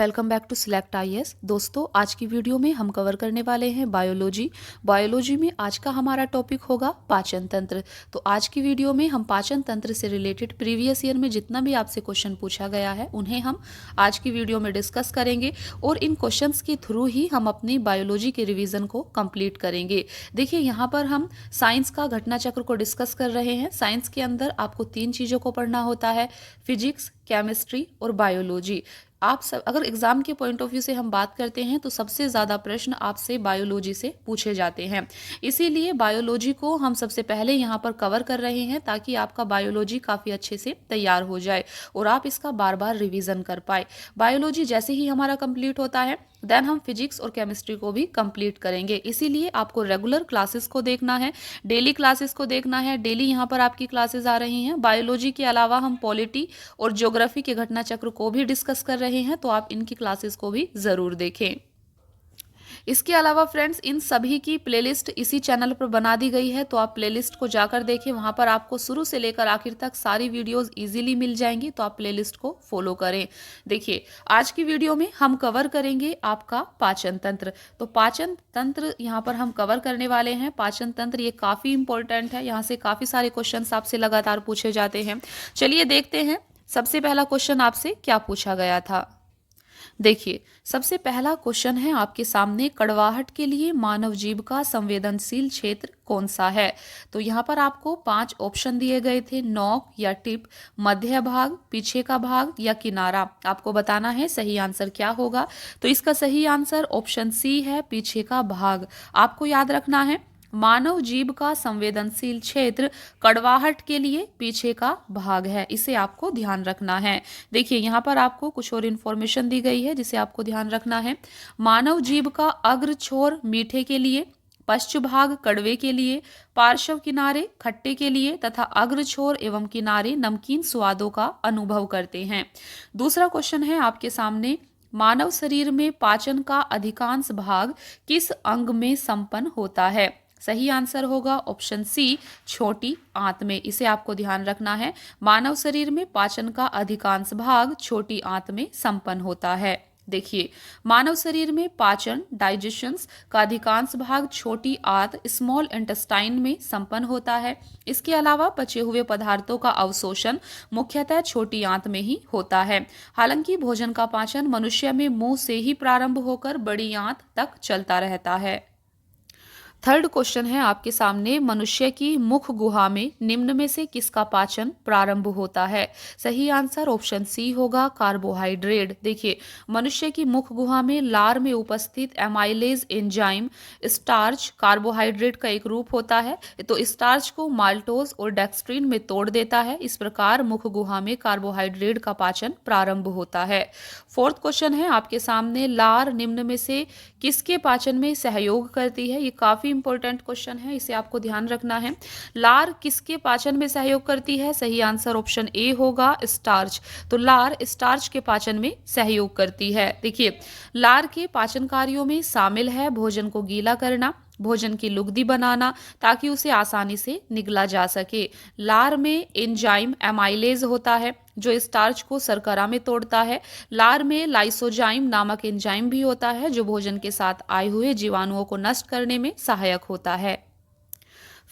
Welcome back to Select IAS. दोस्तों, आज की वीडियो में हम कवर करने वाले हैं बायोलॉजी में आज का हमारा टॉपिक होगा पाचन तंत्र। तो आज की वीडियो में हम पाचन तंत्र से रिलेटेड प्रीवियस ईयर में जितना भी आपसे क्वेश्चन पूछा गया है उन्हें हम आज की वीडियो में डिस्कस करेंगे और इन क्वेश्चंस के थ्रू ही हम अपनी बायोलॉजी के रिवीजन को कंप्लीट करेंगे। देखिए, यहाँ पर हम साइंस का घटना चक्र को डिस्कस कर रहे हैं। साइंस के अंदर आपको 3 चीज़ों को पढ़ना होता है, फिजिक्स, केमिस्ट्री और बायोलॉजी। आप सब अगर एग्जाम के पॉइंट ऑफ व्यू से हम बात करते हैं तो सबसे ज़्यादा प्रश्न आपसे बायोलॉजी से पूछे जाते हैं। इसीलिए बायोलॉजी को हम सबसे पहले यहाँ पर कवर कर रहे हैं ताकि आपका बायोलॉजी काफ़ी अच्छे से तैयार हो जाए और आप इसका बार बार रिवीजन कर पाए। बायोलॉजी जैसे ही हमारा कंप्लीट होता है देन हम फिजिक्स और केमिस्ट्री को भी कंप्लीट करेंगे। इसीलिए आपको रेगुलर क्लासेस को देखना है, डेली क्लासेस को देखना है। डेली यहाँ पर आपकी क्लासेस आ रही हैं। बायोलॉजी के अलावा हम पॉलिटी और ज्योग्राफी के घटना चक्र को भी डिस्कस कर रहे हैं, तो आप इनकी क्लासेस को भी ज़रूर देखें। इसके अलावा फ्रेंड्स, इन सभी की प्लेलिस्ट इसी चैनल पर बना दी गई है, तो आप प्लेलिस्ट को जाकर देखें। वहां पर आपको शुरू से लेकर आखिर तक सारी वीडियोस इजीली मिल जाएंगी, तो आप प्लेलिस्ट को फॉलो करें। देखिए, आज की वीडियो में हम कवर करेंगे आपका पाचन तंत्र। तो पाचन तंत्र यहाँ पर हम कवर करने वाले हैं। पाचन तंत्र ये काफ़ी इंपॉर्टेंट है, यहाँ से काफ़ी सारे क्वेश्चन आपसे लगातार पूछे जाते हैं। चलिए देखते हैं सबसे पहला क्वेश्चन आपसे क्या पूछा गया था। देखिए, सबसे पहला क्वेश्चन है आपके सामने, कड़वाहट के लिए मानव जीभ का संवेदनशील क्षेत्र कौन सा है। तो यहाँ पर आपको 5 ऑप्शन दिए गए थे, नोक या टिप, मध्य भाग, पीछे का भाग या किनारा। आपको बताना है सही आंसर क्या होगा। तो इसका सही आंसर ऑप्शन सी है, पीछे का भाग। आपको याद रखना है मानव जीभ का संवेदनशील क्षेत्र कड़वाहट के लिए पीछे का भाग है, इसे आपको ध्यान रखना है। देखिए, यहाँ पर आपको कुछ और इन्फॉर्मेशन दी गई है जिसे आपको ध्यान रखना है। मानव जीभ का अग्र छोर मीठे के लिए, पश्च भाग कड़वे के लिए, पार्श्व किनारे खट्टे के लिए तथा अग्र छोर एवं किनारे नमकीन स्वादों का अनुभव करते हैं। दूसरा क्वेश्चन है आपके सामने, मानव शरीर में पाचन का अधिकांश भाग किस अंग में संपन्न होता है। सही आंसर होगा ऑप्शन सी, छोटी आंत में। इसे आपको ध्यान रखना है। मानव शरीर में पाचन का अधिकांश भाग छोटी आंत में संपन्न होता है। देखिए, मानव शरीर में पाचन डाइजेशंस का अधिकांश भाग छोटी आंत स्मॉल इंटेस्टाइन में संपन्न होता है। इसके अलावा पचे हुए पदार्थों का अवशोषण मुख्यतः छोटी आंत में ही होता है। हालांकि भोजन का पाचन मनुष्य में मुंह से ही प्रारंभ होकर बड़ी आंत तक चलता रहता है। थर्ड क्वेश्चन है आपके सामने, मनुष्य की मुख गुहा में निम्न में से किसका पाचन प्रारंभ होता है। सही आंसर ऑप्शन सी होगा, कार्बोहाइड्रेट। देखिए, मनुष्य की मुख गुहा में लार में उपस्थित एमाइलेज एंजाइम स्टार्च कार्बोहाइड्रेट का एक रूप होता है, तो स्टार्च को माल्टोज और डेक्स्ट्रिन में तोड़ देता है। इस प्रकार मुख गुहा में कार्बोहाइड्रेट का पाचन प्रारंभ होता है। फोर्थ क्वेश्चन है आपके सामने, लार निम्न में से किसके पाचन में सहयोग करती है। ये काफी इंपॉर्टेंट क्वेश्चन है, इसे आपको ध्यान रखना है। लार किसके पाचन में सहयोग करती है। सही आंसर ऑप्शन ए होगा, स्टार्च। तो लार स्टार्च के पाचन में सहयोग करती है। देखिए, लार के पाचन कार्यों में शामिल है भोजन को गीला करना, भोजन की लुगदी बनाना ताकि उसे आसानी से निगला जा सके। लार में एंजाइम एमाइलेज होता है जो स्टार्च को शर्करा में तोड़ता है। लार में लाइसोजाइम नामक एंजाइम भी होता है जो भोजन के साथ आए हुए जीवाणुओं को नष्ट करने में सहायक होता है।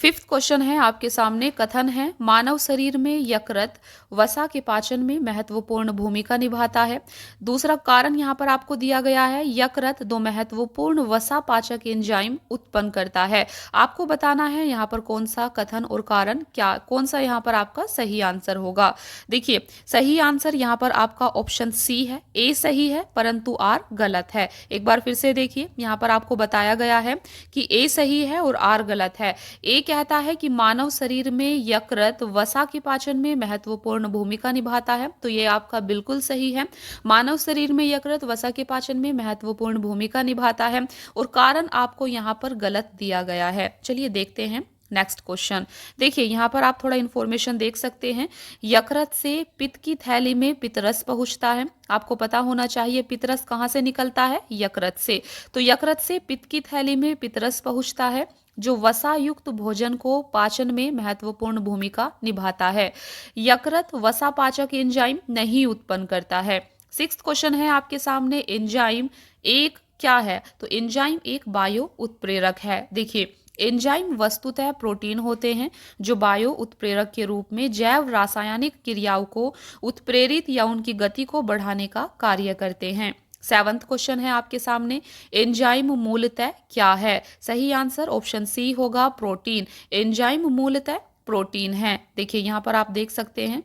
फिफ्थ क्वेश्चन है आपके सामने, कथन है मानव शरीर में यकृत वसा के पाचन में महत्वपूर्ण भूमिका निभाता है। दूसरा कारण यहाँ पर आपको दिया गया है, यकृत 2 महत्वपूर्ण वसा पाचक एंजाइम उत्पन्न करता है। आपको बताना है यहाँ पर कौन सा कथन और कारण क्या, कौन सा यहाँ पर आपका सही आंसर होगा। देखिए, सही आंसर यहाँ पर आपका ऑप्शन सी है, ए सही है परंतु आर गलत है। एक बार फिर से देखिए, यहाँ पर आपको बताया गया है कि ए सही है और आर गलत है। ए कहता है कि मानव शरीर में यकृत वसा के पाचन में महत्वपूर्ण भूमिका निभाता है, तो ये आपका बिल्कुल सही है। मानव शरीर में यकृत वसा के पाचन में महत्वपूर्ण भूमिका निभाता है और कारण आपको यहाँ पर गलत दिया गया है। चलिए देखते हैं नेक्स्ट क्वेश्चन। देखिए, यहाँ पर आप थोड़ा इन्फॉर्मेशन देख सकते हैं। यकृत से पित्त की थैली में पित्तरस पहुंचता है। आपको पता होना चाहिए पित्तरस कहाँ से निकलता है, यकृत से। तो यकृत से पित्त की थैली में पित्तरस पहुंचता है जो वसा युक्त भोजन को पाचन में महत्वपूर्ण भूमिका निभाता है। यकृत वसा पाचक एंजाइम नहीं उत्पन्न करता है। सिक्स्थ क्वेश्चन है आपके सामने, एंजाइम एक क्या है? तो एंजाइम एक बायो उत्प्रेरक है। देखिए, एंजाइम वस्तुतः प्रोटीन होते हैं जो बायो उत्प्रेरक के रूप में जैव रासायनिक क्रियाओं को उत्प्रेरित या उनकी गति को बढ़ाने का कार्य करते हैं। सेवंथ क्वेश्चन है आपके सामने, एंजाइम मूलतः क्या है? सही आंसर ऑप्शन सी होगा, प्रोटीन। एंजाइम मूलतः प्रोटीन है। देखिए यहाँ पर आप देख सकते हैं,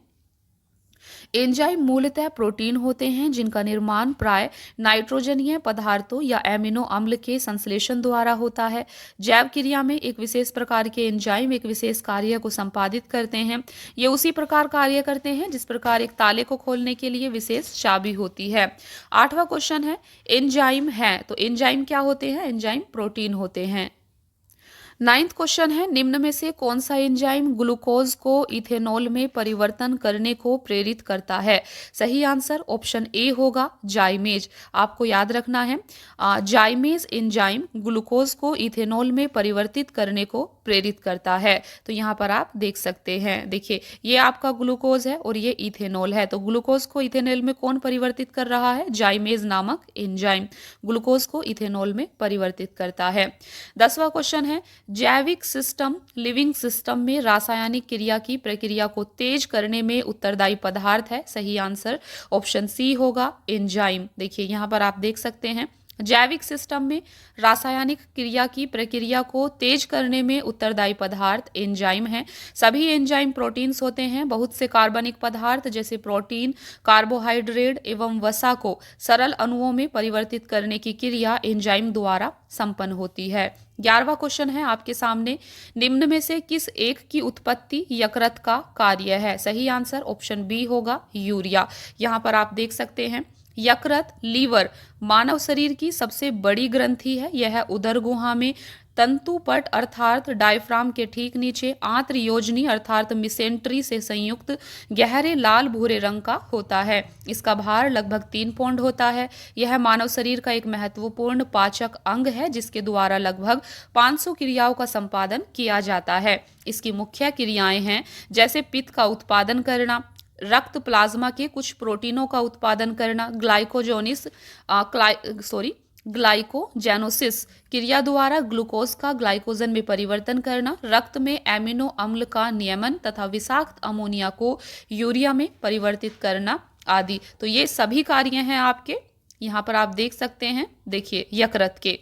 एंजाइम मूलतः प्रोटीन होते हैं जिनका निर्माण प्राय नाइट्रोजनीय पदार्थों या एमिनो अम्ल के संश्लेषण द्वारा होता है। जैव क्रिया में एक विशेष प्रकार के एंजाइम एक विशेष कार्य को संपादित करते हैं। ये उसी प्रकार कार्य करते हैं जिस प्रकार एक ताले को खोलने के लिए विशेष चाबी होती है। आठवां क्वेश्चन है, एंजाइम है, तो एंजाइम क्या होते हैं? एंजाइम प्रोटीन होते हैं। नाइन्थ क्वेश्चन है, निम्न में से कौन सा एंजाइम ग्लूकोज को इथेनॉल में परिवर्तन करने को प्रेरित करता है? सही आंसर ऑप्शन ए होगा, जाइमेज। आपको याद रखना है, जाइमेज एंजाइम ग्लूकोज को इथेनॉल में परिवर्तित करने को प्रेरित करता है। तो यहाँ पर आप देख सकते हैं, देखिए ये आपका ग्लूकोज है और ये इथेनॉल है, तो ग्लूकोज को इथेनॉल में कौन परिवर्तित कर रहा है? जाइमेज नामक एंजाइम ग्लूकोज को इथेनॉल में परिवर्तित करता है। 10वां क्वेश्चन है, जैविक सिस्टम लिविंग सिस्टम में रासायनिक क्रिया की प्रक्रिया को तेज करने में उत्तरदायी पदार्थ है। सही आंसर ऑप्शन सी होगा, एंजाइम। देखिए यहाँ पर आप देख सकते हैं, जैविक सिस्टम में रासायनिक क्रिया की प्रक्रिया को तेज करने में उत्तरदायी पदार्थ एंजाइम है। सभी एंजाइम प्रोटीन्स होते हैं। बहुत से कार्बनिक पदार्थ जैसे प्रोटीन, कार्बोहाइड्रेट एवं वसा को सरल अणुओं में परिवर्तित करने की क्रिया एंजाइम द्वारा संपन्न होती है। 11वां क्वेश्चन है आपके सामने, निम्न में से किस एक की उत्पत्ति यकृत का कार्य है? सही आंसर ऑप्शन बी होगा, यूरिया। यहाँ पर आप देख सकते हैं, यकृत लीवर मानव शरीर की सबसे बड़ी ग्रंथि है। यह उदर गुहा में तंतुपट अर्थात डायफ्राम के ठीक नीचे आंत्र योजनी अर्थात मिसेंट्री से संयुक्त गहरे लाल भूरे रंग का होता है। इसका भार लगभग 3 पौंड होता है। यह मानव शरीर का एक महत्वपूर्ण पाचक अंग है जिसके द्वारा लगभग 500 क्रियाओं का संपादन किया जाता है। इसकी मुख्य क्रियाएं हैं जैसे पित्त का उत्पादन करना, रक्त प्लाज्मा के कुछ प्रोटीनों का उत्पादन करना, ग्लाइकोजेनोसिस क्रिया द्वारा ग्लूकोज का ग्लाइकोजन में परिवर्तन करना, रक्त में एमिनो अम्ल का नियमन तथा विषाक्त अमोनिया को यूरिया में परिवर्तित करना आदि। तो ये सभी कार्य हैं आपके, यहाँ पर आप देख सकते हैं। देखिए यकृत के,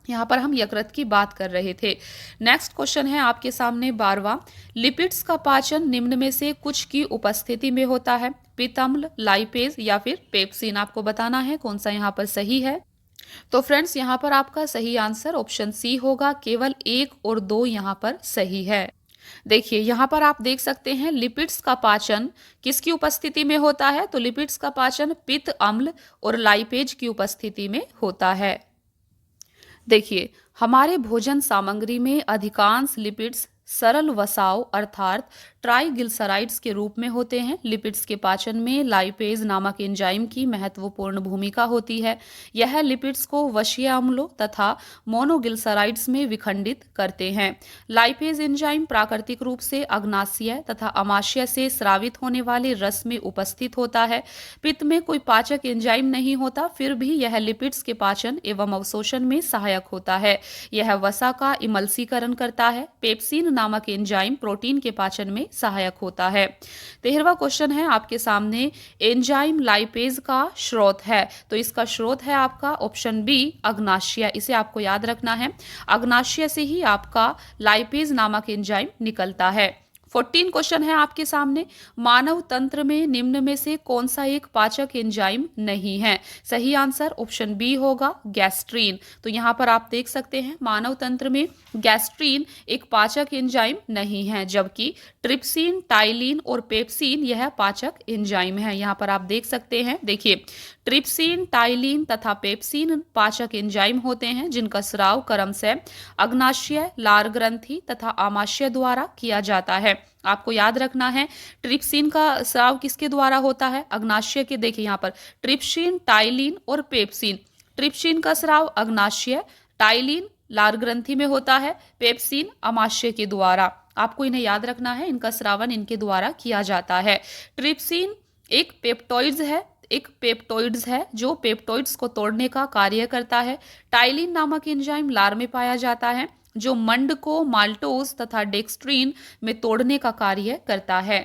यहाँ पर हम यकृत की बात कर रहे थे। नेक्स्ट क्वेश्चन है आपके सामने 12वां, लिपिड्स का पाचन निम्न में से कुछ की उपस्थिति में होता है? पित्त अम्ल, लाइपेज या फिर पेप्सिन। आपको बताना है कौन सा यहाँ पर सही है। तो फ्रेंड्स यहाँ पर आपका सही आंसर ऑप्शन सी होगा, केवल 1 और 2 यहाँ पर सही है। देखिए यहाँ पर आप देख सकते हैं, लिपिड्स का पाचन किसकी उपस्थिति में होता है? तो लिपिड्स का पाचन पित्त अम्ल और लाइपेज की उपस्थिति में होता है। देखिए हमारे भोजन सामग्री में अधिकांश लिपिड्स सरल वसाओं अर्थात ट्राइग्लिसराइड्स के रूप में होते हैं। लिपिड्स के पाचन में लाइपेज नामक एंजाइम की महत्वपूर्ण भूमिका होती है। यह लिपिड्स को वशीय अम्लों तथा मोनोग्लिसराइड्स में विखंडित करते हैं। लाइपेज एंजाइम प्राकृतिक रूप से अग्नाशय तथा अमाशय से स्रावित होने वाले रस में उपस्थित होता है। पित्त में कोई पाचक एंजाइम नहीं होता, फिर भी यह लिपिड्स के पाचन एवं अवशोषण में सहायक होता है। यह वसा का इमल्सीकरण करता है। पेप्सिन नामक एंजाइम प्रोटीन के पाचन में सहायक होता है। 13वां क्वेश्चन है आपके सामने, एंजाइम लाइपेज का स्रोत है? तो इसका स्रोत है आपका ऑप्शन बी, अग्नाशय। इसे आपको याद रखना है, अग्नाशय से ही आपका लाइपेज नामक एंजाइम निकलता है। 14 क्वेश्चन है आपके सामने, मानव तंत्र में निम्न में से कौन सा एक पाचक एंजाइम नहीं है? सही आंसर ऑप्शन बी होगा, गैस्ट्रीन। तो यहाँ पर आप देख सकते हैं, मानव तंत्र में गैस्ट्रीन एक पाचक एंजाइम नहीं है, जबकि ट्रिप्सिन, टाइलिन और पेप्सिन यह पाचक एंजाइम है। यहाँ पर आप देख सकते हैं, देखिए ट्रिप्सिन, टाइलिन तथा पेप्सिन पाचक एंजाइम होते हैं जिनका स्राव क्रमशः अग्नाशय, लार ग्रंथि तथा आमाशय द्वारा किया जाता है। आपको याद रखना है, ट्रिप्सिन का स्राव किसके द्वारा होता है? अग्नाशय के। देखिए यहाँ पर ट्रिप्सिन, टाइलिन और पेप्सिन। ट्रिप्सिन का स्राव अग्नाशय, टाइलिन लार ग्रंथि में होता है, पेप्सिन आमाशय के द्वारा। आपको इन्हें याद रखना है, इनका स्रावन इनके द्वारा किया जाता है। ट्रिप्सिन एक पेप्टोइड्स है, एक पेप्टोइड्स है जो पेप्टोइड्स को तोड़ने का कार्य करता है। टाइलिन नामक एंजाइम लार में पाया जाता है जो मंड को माल्टोज तथा डेक्स्ट्रीन में तोड़ने का कार्य करता है।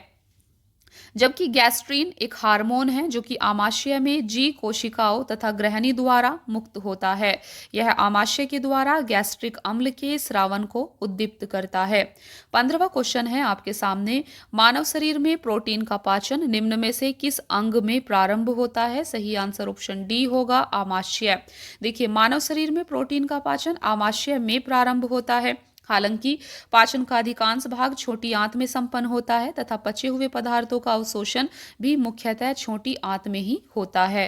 जबकि गैस्ट्रीन एक हार्मोन है जो कि आमाशय में जी कोशिकाओं तथा ग्रहणी द्वारा मुक्त होता है। यह आमाशय के द्वारा गैस्ट्रिक अम्ल के स्रावन को उद्दीप्त करता है। 15वां क्वेश्चन है आपके सामने, मानव शरीर में प्रोटीन का पाचन निम्न में से किस अंग में प्रारंभ होता है? सही आंसर ऑप्शन डी होगा, आमाशय। देखिए, मानव शरीर में प्रोटीन का पाचन आमाशय में प्रारंभ होता है। हालांकि पाचन का अधिकांश भाग छोटी आंत में संपन्न होता है तथा पचे हुए पदार्थों का अवशोषण भी मुख्यतः छोटी आंत में ही होता है।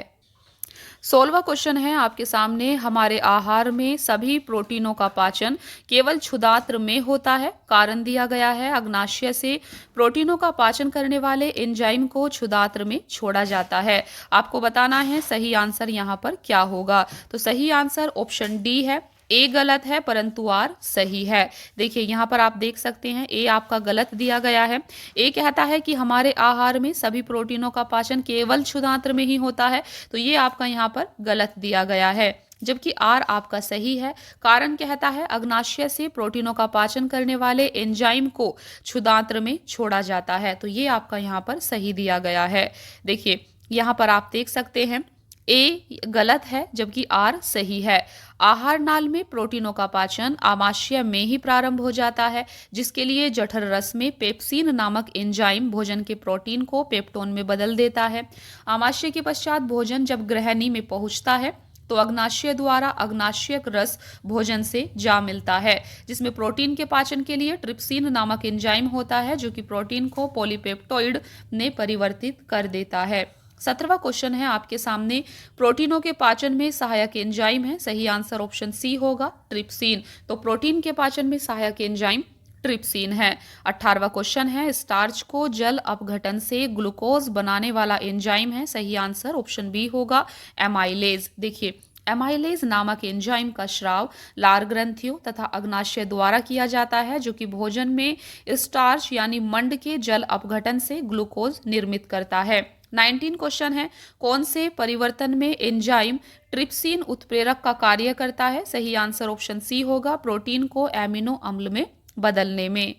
16वां क्वेश्चन है आपके सामने, हमारे आहार में सभी प्रोटीनों का पाचन केवल क्षुधात्र में होता है। कारण दिया गया है, अग्नाशय से प्रोटीनों का पाचन करने वाले एंजाइम को क्षुधात्र में छोड़ा जाता है। आपको बताना है सही आंसर यहाँ पर क्या होगा। तो सही आंसर ऑप्शन डी है। ए गलत है परंतु आर सही है। देखिए, यहाँ पर आप देख सकते हैं ए आपका गलत दिया गया है। ए कहता है कि हमारे आहार में सभी प्रोटीनों का पाचन केवल क्षुधांत्र में ही होता है, तो ये आपका यहाँ पर गलत दिया गया है। जबकि आर आपका सही है। कारण कहता है अग्नाशय से प्रोटीनों का पाचन करने वाले एंजाइम को क्षुधांत्र में छोड़ा जाता है, तो ये आपका यहाँ पर सही दिया गया है। देखिए, यहाँ पर आप देख सकते हैं ए गलत है जबकि आर सही है। आहार नाल में प्रोटीनों का पाचन आमाशय में ही प्रारंभ हो जाता है, जिसके लिए जठर रस में पेप्सिन नामक एंजाइम भोजन के प्रोटीन को पेप्टोन में बदल देता है। आमाशय के पश्चात भोजन जब ग्रहणी में पहुंचता है तो अग्नाशय द्वारा अग्नाशयक रस भोजन से जा मिलता है, जिसमें प्रोटीन के पाचन के लिए ट्रिप्सिन नामक एंजाइम होता है जो कि प्रोटीन को पॉलीपेप्टोइड में परिवर्तित कर देता है। 17वां क्वेश्चन है आपके सामने, प्रोटीनों के पाचन में सहायक एंजाइम है। सही आंसर ऑप्शन सी होगा, ट्रिप्सिन। तो प्रोटीन के पाचन में सहायक एंजाइम ट्रिप्सिन है। 18वां क्वेश्चन है, स्टार्च को जल अपघटन से ग्लूकोज बनाने वाला एंजाइम है। सही आंसर ऑप्शन बी होगा, एमाइलेज। देखिए, एमाइलेज नामक एंजाइम का स्राव लार ग्रंथियों तथा अग्नाशय द्वारा किया जाता है, जो कि भोजन में स्टार्च यानी मंड के जल अपघटन से ग्लूकोज निर्मित करता है। 19 क्वेश्चन है, कौन से परिवर्तन में एंजाइम ट्रिप्सिन उत्प्रेरक का कार्य करता है? सही आंसर ऑप्शन सी होगा, प्रोटीन को एमिनो अम्ल में बदलने में।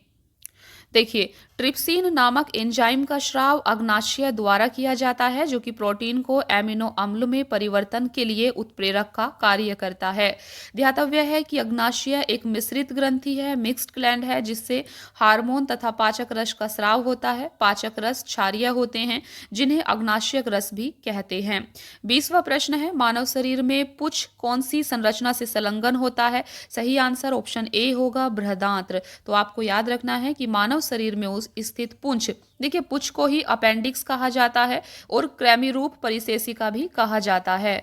देखिए, ट्रिप्सिन नामक एंजाइम का स्राव अग्नाशय द्वारा किया जाता है, जो कि प्रोटीन को एमिनो अम्ल में परिवर्तन के लिए उत्प्रेरक का कार्य करता है। ध्यातव्य है कि अग्नाशय एक मिश्रित ग्रंथि है, मिक्स्ड ग्लैंड है, जिससे हार्मोन तथा पाचक रस का स्राव होता है। पाचक रस क्षारीय होते हैं, जिन्हें अग्नाशयक रस भी कहते हैं। 20वां प्रश्न है, मानव शरीर में पुच्छ कौन सी संरचना से संलग्न होता है? सही आंसर ऑप्शन ए होगा, बृहदांत्र। तो आपको याद रखना है कि मानव शरीर में स्थित पुंछ, देखिए पुंछ को ही अपेंडिक्स कहा जाता है और कृमि रूप परिसेशिका भी कहा जाता है।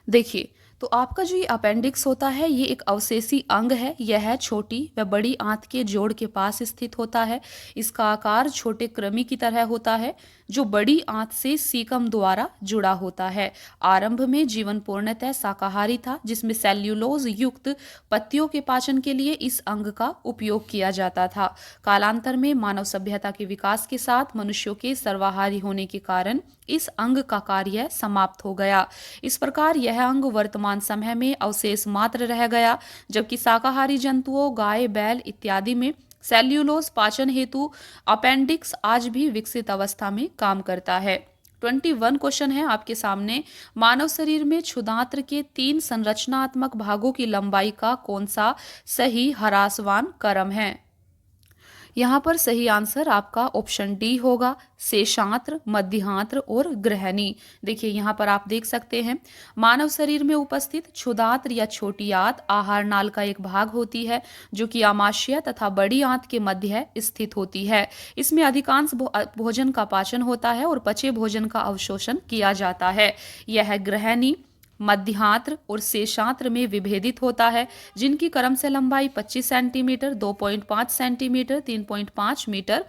देखिए, तो आपका जो ये अपेंडिक्स होता है ये एक अवशेषी अंग है। यह छोटी व बड़ी आंत के जोड़ के पास स्थित होता है। इसका आकार छोटे कृमि की तरह होता है जो बड़ी आंत से सीकम द्वारा जुड़ा होता है। आरंभ में जीवन पूर्णतः शाकाहारी था, जिसमें सेल्यूलोज युक्त पत्तियों के पाचन के लिए इस अंग का उपयोग किया जाता था। कालांतर में मानव सभ्यता के विकास के साथ मनुष्यों के सर्वाहारी होने के कारण इस अंग का कार्य समाप्त हो गया। इस प्रकार यह अंग वर्तमान समय में अवशेष मात्र रह गया, जबकि शाकाहारी जंतुओं, गाय, बैल इत्यादि में सेल्यूलोज पाचन हेतु अपेंडिक्स आज भी विकसित अवस्था में काम करता है। 21 क्वेश्चन है आपके सामने, मानव शरीर में क्षुधांत्र के 3 संरचनात्मक भागों की लंबाई का कौन सा सही ह्रासवान क्रम है? यहाँ पर सही आंसर आपका ऑप्शन डी होगा, शेषांत्र, मध्यांत्र और ग्रहणी। देखिए, यहाँ पर आप देख सकते हैं मानव शरीर में उपस्थित क्षुधांत्र या छोटी आंत आहार नाल का एक भाग होती है, जो कि आमाशय तथा बड़ी आंत के मध्य स्थित होती है। इसमें अधिकांश भोजन का पाचन होता है और पचे भोजन का अवशोषण किया जाता है। यह ग्रहणी, मध्यांत्र और शेषांत्र में विभेदित होता है, जिनकी क्रम से लंबाई 25 centimetre, 2.5 centimetre, 3.5 metre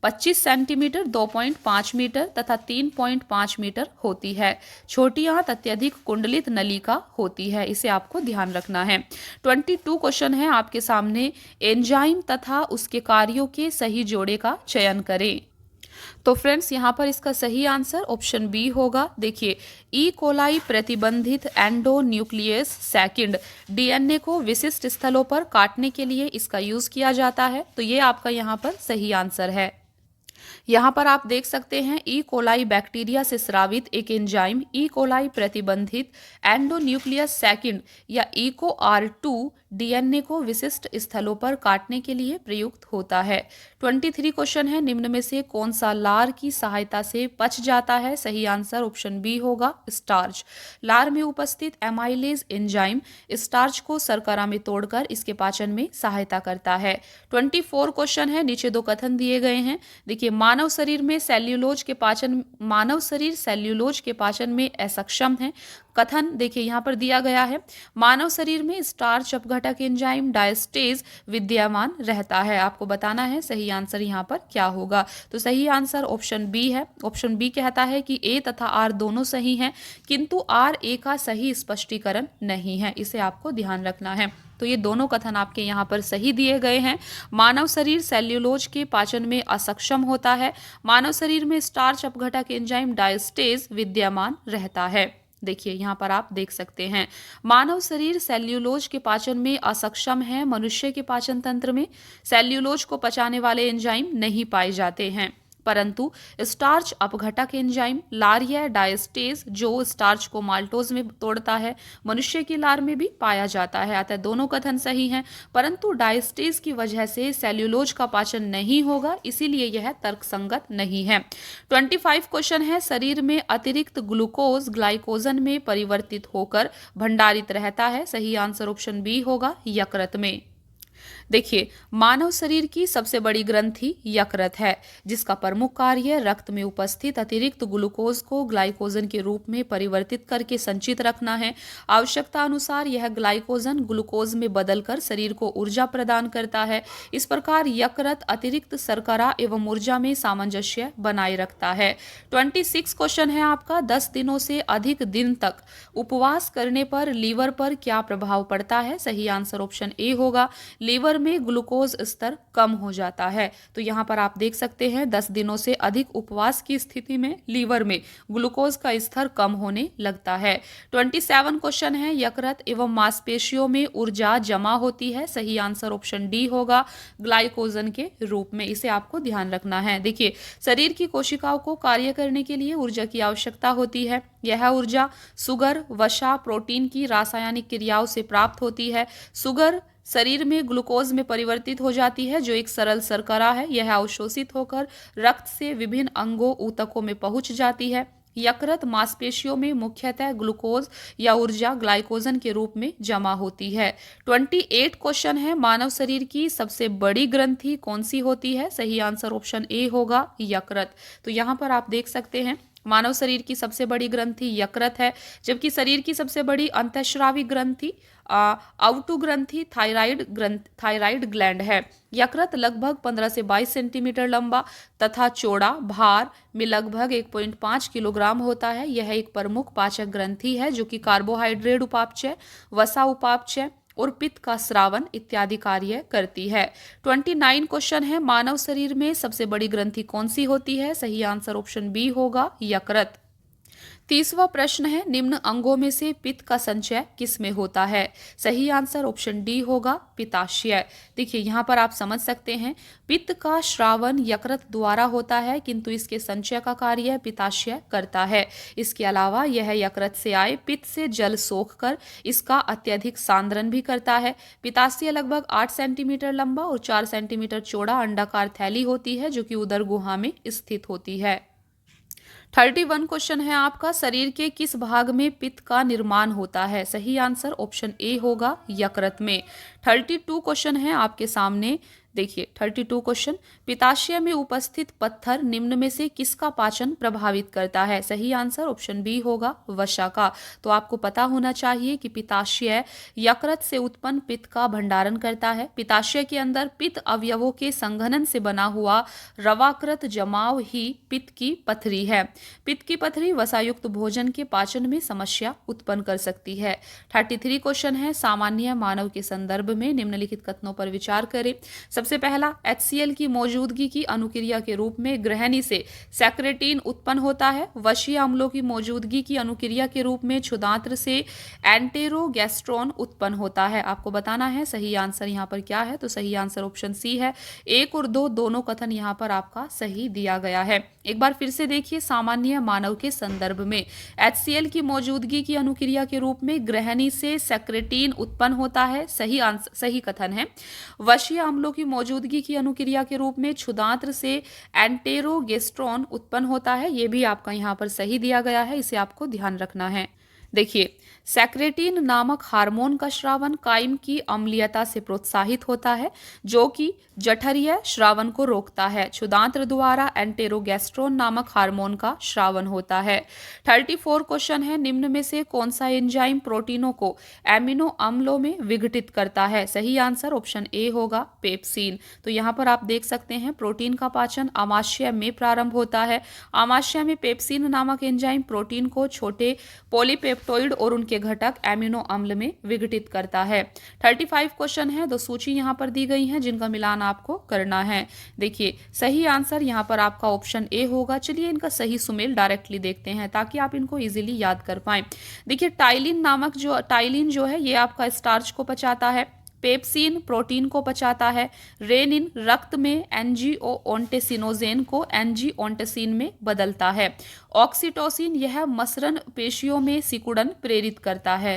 25 centimetre, 2.5 metre तथा 3.5 मीटर होती है। छोटी आंत अत्यधिक कुंडलित नलिका होती है, इसे आपको ध्यान रखना है। 22 क्वेश्चन है आपके सामने, एंजाइम तथा उसके कार्यों के सही जोड़े का चयन करें। तो फ्रेंड्स यहाँ पर इसका सही आंसर ऑप्शन बी होगा। देखिए, ई कोलाई प्रतिबंधित एंडोन्यूक्लियस सेकंड डीएनए को विशिष्ट स्थलों पर काटने के लिए इसका यूज किया जाता है। तो ये आपका यहाँ पर सही आंसर है। यहाँ पर आप देख सकते हैं ई कोलाई बैक्टीरिया से स्रावित एक एंजाइम ई कोलाई प्रतिबंधित एंडोन्यूक्लियस सेकंड या ईको R2 डीएनए को विशिष्ट स्थलों पर काटने के लिए प्रयुक्त होता है। 23 क्वेश्चन है, निम्न में से कौन सा लार की सहायता से पच जाता है? सही आंसर ऑप्शन बी होगा, स्टार्च। लार में उपस्थित एमाइलेज एंजाइम स्टार्च को शर्करा में तोड़कर इसके पाचन में सहायता करता है। 24 क्वेश्चन है, नीचे दो कथन दिए गए हैं। देखिए, मानव शरीर सेल्यूलोज के पाचन में असक्षम है। कथन देखिए यहाँ पर दिया गया है, मानव शरीर में स्टार्च अपघटक एंजाइम डायस्टेज विद्यमान रहता है। आपको बताना है सही आंसर यहाँ पर क्या होगा। तो सही आंसर ऑप्शन बी है। ऑप्शन बी कहता है कि ए तथा आर दोनों सही हैं, किंतु आर ए का सही स्पष्टीकरण नहीं है। इसे आपको ध्यान रखना है। तो ये दोनों कथन आपके यहाँ पर सही दिए गए हैं। मानव शरीर सेल्यूलोज के पाचन में असक्षम होता है। मानव शरीर में स्टार्च अपघटक एंजाइम डायस्टेज विद्यमान रहता है। देखिए यहाँ पर आप देख सकते हैं, मानव शरीर सेल्यूलोज के पाचन में असक्षम है। मनुष्य के पाचन तंत्र में सेल्यूलोज को पचाने वाले एंजाइम नहीं पाए जाते हैं, परंतु स्टार्च अपघटक एंजाइम लारिया डायस्टेज जो स्टार्च को माल्टोज में तोड़ता है, मनुष्य की लार में भी पाया जाता है। अतः दोनों कथन सही हैं, परंतु डायस्टेज की वजह से सेल्यूलोज का पाचन नहीं होगा, इसीलिए यह तर्कसंगत नहीं है। 25 क्वेश्चन है, शरीर में अतिरिक्त ग्लूकोज ग्लाइकोजन में परिवर्तित होकर भंडारित रहता है। सही आंसर ऑप्शन बी होगा, यकृत में। देखिए, मानव शरीर की सबसे बड़ी ग्रंथि यकृत है, जिसका प्रमुख कार्य रक्त में उपस्थित अतिरिक्त ग्लूकोज को ग्लाइकोजन के रूप में परिवर्तित करके संचित रखना है। आवश्यकता अनुसार यह ग्लाइकोजन ग्लूकोज में बदलकर शरीर को ऊर्जा प्रदान करता है। इस प्रकार यकृत अतिरिक्त शर्करा एवं ऊर्जा में सामंजस्य बनाए रखता है। 26 क्वेश्चन है आपका, 10 दिनों से अधिक दिन तक उपवास करने पर लीवर पर क्या प्रभाव पड़ता है? सही आंसर ऑप्शन ए होगा, लीवर में ग्लूकोज स्तर कम हो जाता है। तो यहाँ पर आप देख सकते हैं 10 दिनों से अधिक उपवास की स्थिति में लीवर में ग्लूकोज का स्तर कम होने लगता है। 27 क्वेश्चन है, यकृत एवं मांसपेशियों में ऊर्जा जमा होती है। सही आंसर ऑप्शन डी होगा, ग्लाइकोजन के रूप में। इसे आपको ध्यान रखना है। देखिए, शरीर की कोशिकाओं को कार्य करने के लिए ऊर्जा की आवश्यकता होती है। यह ऊर्जा सुगर, वसा, प्रोटीन की रासायनिक क्रियाओं से प्राप्त होती है। सुगर शरीर में ग्लूकोज में परिवर्तित हो जाती है, जो एक सरल शर्करा है। यह अवशोषित होकर रक्त से विभिन्न अंगों ऊतकों में पहुंच जाती है। यकृत मांसपेशियों में मुख्यतः ग्लूकोज या ऊर्जा ग्लाइकोजन के रूप में जमा होती है। 28 क्वेश्चन है, मानव शरीर की सबसे बड़ी ग्रंथि कौन सी होती है? सही आंसर ऑप्शन ए होगा, यकृत। तो यहाँ पर आप देख सकते हैं, मानव शरीर की सबसे बड़ी ग्रंथि यकृत है, जबकि शरीर की सबसे बड़ी अंतःस्रावी ग्रंथि आउटू ग्रंथि थायराइड ग्लैंड है। यकृत लगभग 15 से 22 सेंटीमीटर लंबा तथा चौड़ा, भार में लगभग 1.5 किलोग्राम होता है। यह एक प्रमुख पाचक ग्रंथि है, जो कि कार्बोहाइड्रेट उपापचय, वसा उपापचय और पित्त का स्रावन इत्यादि कार्य करती है। 29 क्वेश्चन है, मानव शरीर में सबसे बड़ी ग्रंथि कौन सी होती है? सही आंसर ऑप्शन बी होगा, यकृत। 30वां प्रश्न है, निम्न अंगों में से पित्त का संचय किस में होता है? सही आंसर ऑप्शन डी होगा, पित्ताशय। देखिए, यहाँ पर आप समझ सकते हैं, पित्त का श्रावण यकृत द्वारा होता है, किंतु इसके संचय का कार्य पित्ताशय करता है। इसके अलावा यह यकृत से आए पित्त से जल सोखकर इसका अत्यधिक सांद्रण भी करता है। पित्ताशय लगभग 8 सेंटीमीटर लंबा और 4 सेंटीमीटर चौड़ा अंडाकार थैली होती है, जो कि उदर गुहा में स्थित होती है। 31 क्वेश्चन है आपका, शरीर के किस भाग में पित्त का निर्माण होता है? सही आंसर ऑप्शन ए होगा, यकृत में। 32 क्वेश्चन है आपके सामने। देखिए, 32 क्वेश्चन, पित्ताशय में उपस्थित पत्थर निम्न में से किसका पाचन प्रभावित करता है? सही आंसर ऑप्शन बी होगा, वसा का। तो आपको पता होना चाहिए कि पित्ताशय यकृत से उत्पन्न पित्त का भंडारण करता है। पित्ताशय के अंदर पित्त अवयवों के संघनन से बना हुआ रवाकृत जमाव ही पित्त की पथरी है। पित्त की पथरी वसायुक्त भोजन के पाचन में समस्या उत्पन्न कर सकती है। 33 क्वेश्चन है, सामान्य मानव के संदर्भ में निम्नलिखित कथनों पर विचार करें। सबसे सबसे पहला, HCl की मौजूदगी की अनुक्रिया के रूप में ग्रहणी से सेक्रेटिन उत्पन्न होता है। वशीय अम्लों की मौजूदगी की अनुक्रिया के रूप में क्षुदांत्र से एंटेरोगेस्ट्रॉन उत्पन्न होता है। आपको बताना है सही आंसर यहाँ पर क्या है, तो सही आंसर ऑप्शन सी है। 1 और 2 दोनों कथन यहाँ पर आपका सही दिया गया है। एक बार फिर से देखिए, सामान्य मानव के संदर्भ में HCl की मौजूदगी की अनुक्रिया के रूप में ग्रहणी से सेक्रेटिन उत्पन्न होता है, सही आंसर, सही कथन है। वशीय अम्लों की मौजूदगी की अनुक्रिया के रूप में क्षुदांत्र से एंटेरोगेस्ट्रॉन उत्पन्न होता है, ये भी आपका यहाँ पर सही दिया गया है, इसे आपको ध्यान रखना है। देखिए, सेक्रेटिन नामक हार्मोन का श्रावण कायम की अम्लीयता से प्रोत्साहित होता है, जो कि जठरीय श्रावण को रोकता है। क्षुदांत्र द्वारा एंटेरोगेस्ट्रोन नामक हार्मोन का श्रावण होता है। 34 क्वेश्चन है, निम्न में से कौन सा एंजाइम प्रोटीनों को एमिनो अम्लों में विघटित करता है? सही आंसर ऑप्शन ए होगा, पेप्सिन। तो यहाँ पर आप देख सकते हैं, प्रोटीन का पाचन आमाशय में प्रारंभ होता है। आमाशय में पेप्सिन नामक एंजाइम प्रोटीन को छोटे पॉलीपेप्टोइड और उनके घटक एमिनो अम्ल में विघटित करता है। 35 क्वेश्चन है, 2 सूची यहाँ पर दी गई हैं जिनका मिलान आपको करना है। देखिए, सही आंसर यहाँ पर आपका ऑप्शन ए होगा। चलिए इनका सही सुमेल डायरेक्टली देखते हैं ताकि आप इनको इजीली याद कर पाएं। देखिए, टाइलिन जो है ये आपका स्टार्च को पचाता है। पेप्सिन प्रोटीन को पचाता है। रेनिन रक्त में एंजियोटेसिनोजेन को एंजियोटेसिन में बदलता है। ऑक्सीटोसिन यह मसरन पेशियों में सिकुड़न प्रेरित करता है।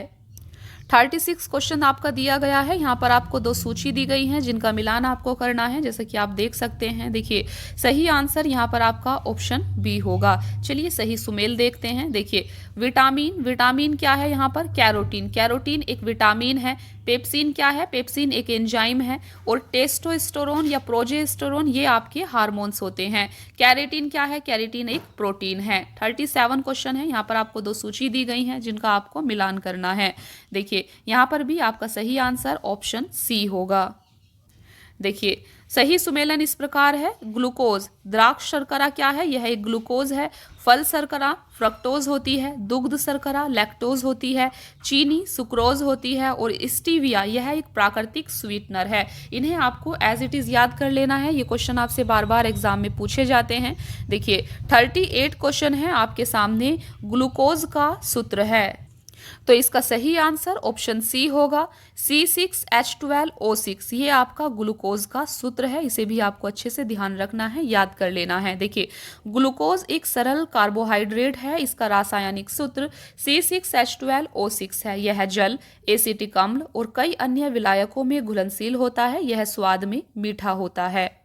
36 क्वेश्चन आपका दिया गया है। यहाँ पर आपको 2 सूची दी गई हैं जिनका मिलान आपको करना है, जैसे कि आप देख सकते हैं। देखिए, सही आंसर यहाँ पर आपका ऑप्शन बी होगा। चलिए सही सुमेल देखते हैं। देखिए, विटामिन क्या है यहाँ पर? कैरोटीन एक विटामिन है। पेप्सिन क्या है? पेप्सिन एक एंजाइम है। और टेस्टोस्टेरोन या प्रोजेस्टेरोन ये आपके हार्मोन्स होते हैं। कैरेटिन क्या है? कैरेटिन एक प्रोटीन है। 37 क्वेश्चन है, यहाँ पर आपको 2 सूची दी गई हैं जिनका आपको मिलान करना है। देखिए, यहाँ पर भी आपका सही आंसर ऑप्शन सी होगा। देखिए, सही सुमेलन इस प्रकार है। ग्लूकोज, द्राक्ष शर्करा क्या है? यह एक ग्लूकोज है। फल शर्करा फ्रक्टोज होती है। दुग्ध शर्करा लैक्टोज होती है। चीनी सुक्रोज होती है। और स्टीविया यह एक प्राकृतिक स्वीटनर है। इन्हें आपको एज इट इज याद कर लेना है। ये क्वेश्चन आपसे बार बार एग्जाम में पूछे जाते हैं। देखिए, 38 क्वेश्चन है आपके सामने। ग्लूकोज का सूत्र है, तो इसका सही आंसर ऑप्शन सी होगा, C6H12O6। ये आपका ग्लूकोज का सूत्र है, इसे भी आपको अच्छे से ध्यान रखना है, याद कर लेना है। देखिए, ग्लूकोज एक सरल कार्बोहाइड्रेट है। इसका रासायनिक सूत्र C6H12O6 है। यह जल, एसिटिक अम्ल और कई अन्य विलायकों में घुलनशील होता है। यह स्वाद में मीठा होता है।